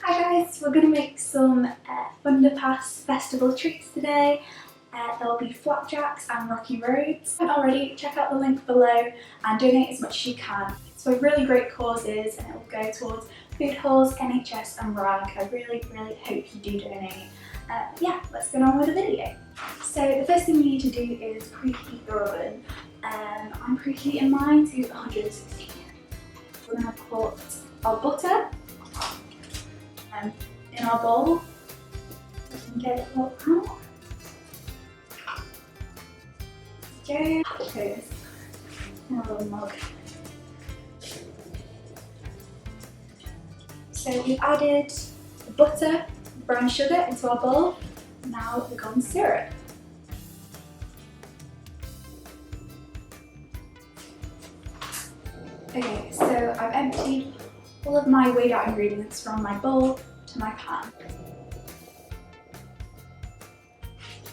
Hi guys, we're going to make some Underpass festival treats today. There'll be flapjacks and rocky roads. If you haven't already, check out the link below and donate as much as you can. It's for really great causes and it will go towards Foodhall's, NHS and RAG. I really hope you do donate. Yeah, let's get on with the video. So the first thing we need to do is preheat the oven. I'm preheating mine to 160. We're going to put our butter in our bowl. We can get it all out. Go put this in a little mug. So we've added the butter, brown sugar into our bowl. Now the golden syrup. Okay, so I've emptied all of my weighed out ingredients from my bowl to my pan.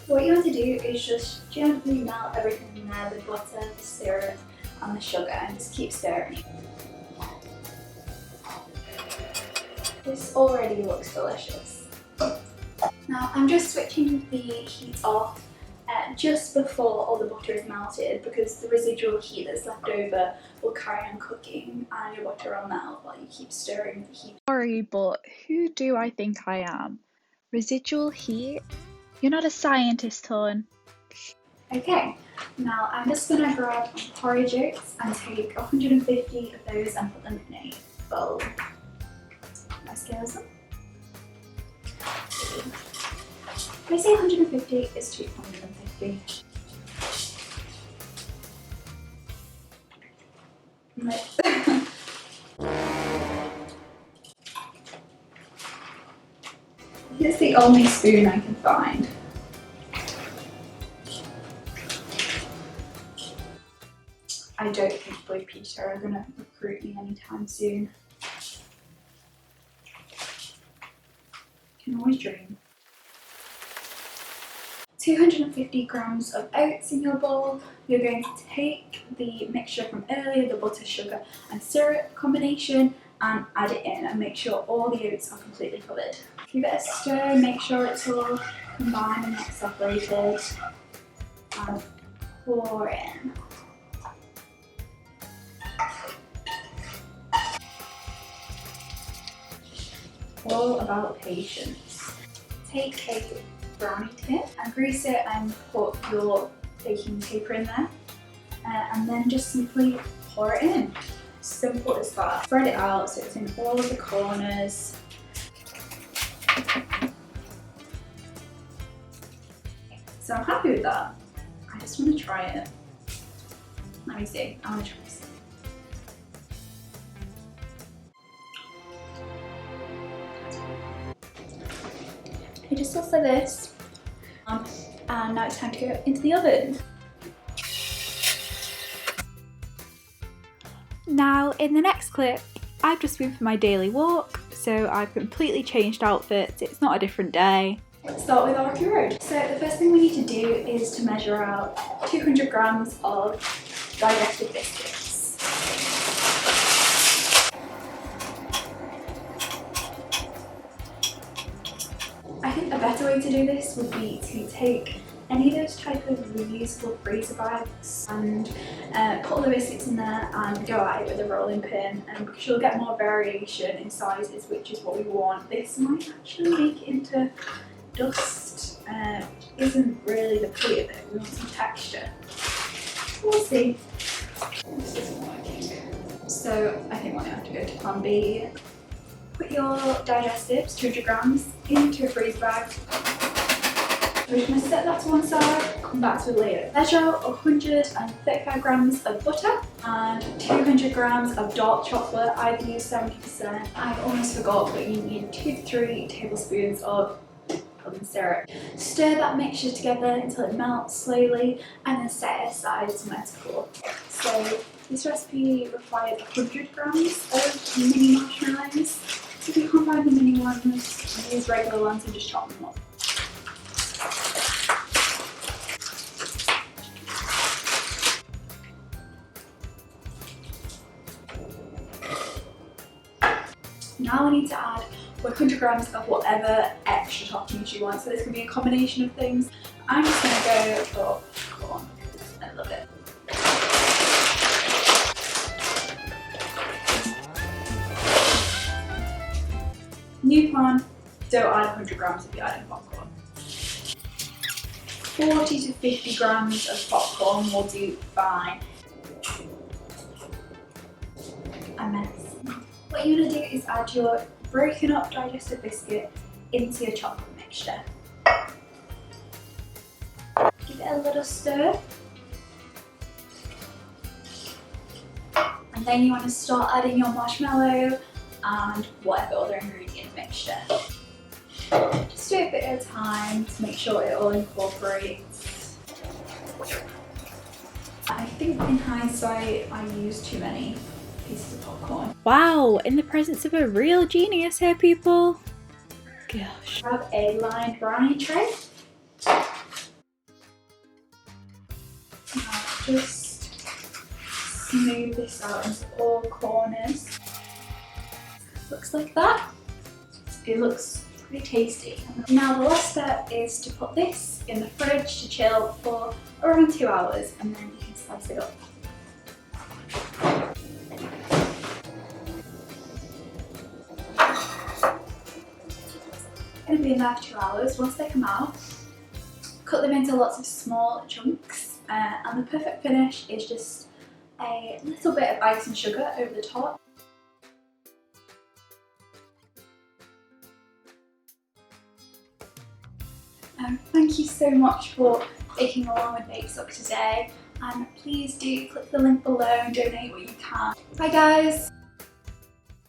What you want to do is just gently melt everything in there, the butter, the syrup and the sugar, and just keep stirring. This already looks delicious. Now I'm just switching the heat off just before all the butter is melted, because the residual heat that's left over will carry on cooking and your butter will melt while you keep stirring the heat. Sorry, but who do I think I am? Residual heat? You're not a scientist, hon. Okay, now I'm just going to grab porridge oats and take 150 of those and put them in a bowl. I scale them. When I say 150, it's 250. Here's the only spoon I can find. I don't think Boy Peter are going to recruit me anytime soon. Can always dream. 250 grams of oats in your bowl. You're going to take the mixture from earlier, the butter, sugar and syrup combination, and add it in and make sure all the oats are completely covered. Give it a stir, make sure it's all combined and not separated, and pour in. All about patience. Take a brownie tin and grease it and put your baking paper in there, and then just simply pour it in. Simple as that. Spread it out so it's in all of the corners. So I'm happy with that. I just want to try it. Let me see. I want to try this. It just looks like this. And now it's time to go into the oven. Now, in the next clip, I've just been for my daily walk, so I've completely changed outfits. It's not a different day. Let's start with our rocky road. So the first thing we need to do is to measure out 200 grams of digestive biscuits. I think a better way to do this would be to take any of those type of reusable freezer bags and put all the biscuits in there and go at it with a rolling pin, and because you'll get more variation in sizes, which is what we want. This might actually make it into dust, which isn't really the point of it. We want some texture. We'll see. This isn't working. So I think we're going to have to go to plan B. Put your digestives, 200 grams, into a freezer bag. We're going to set that to one side, come back to it later. Measure 135 grams of butter and 200 grams of dark chocolate. I've used 70%. I almost forgot, but you need 2 to 3 tablespoons of golden syrup. Stir that mixture together until it melts slowly and then set it aside somewhere to cool. So this recipe required 100 grams of mini marshmallows. If you can't find the mini ones, use regular ones and just chop them up. Now we need to add 100 grams of whatever extra toppings you want. So this can be a combination of things. I'm just going to go for corn. I love it. New plan, don't add 100 grams if you're adding popcorn. 40 to 50 grams of popcorn will do fine. A mess. What you want to do is add your broken up digestive biscuit into your chocolate mixture. Give it a little stir. And then you want to start adding your marshmallow and whatever other ingredient mixture. Just do it a bit at a time to make sure it all incorporates. I think in hindsight I used too many pieces of popcorn. Wow, in the presence of a real genius here, people. Gosh. Grab a lined brownie tray. Now just smooth this out into all corners. Looks like that. It looks pretty tasty. Now the last step is to put this in the fridge to chill for around 2 hours, and then you can slice it up. Going to be in there for 2 hours. Once they come out, cut them into lots of small chunks, and the perfect finish is just a little bit of ice and sugar over the top. Thank you so much for taking along with Bake Soc today, and please do click the link below and donate what you can. Bye guys!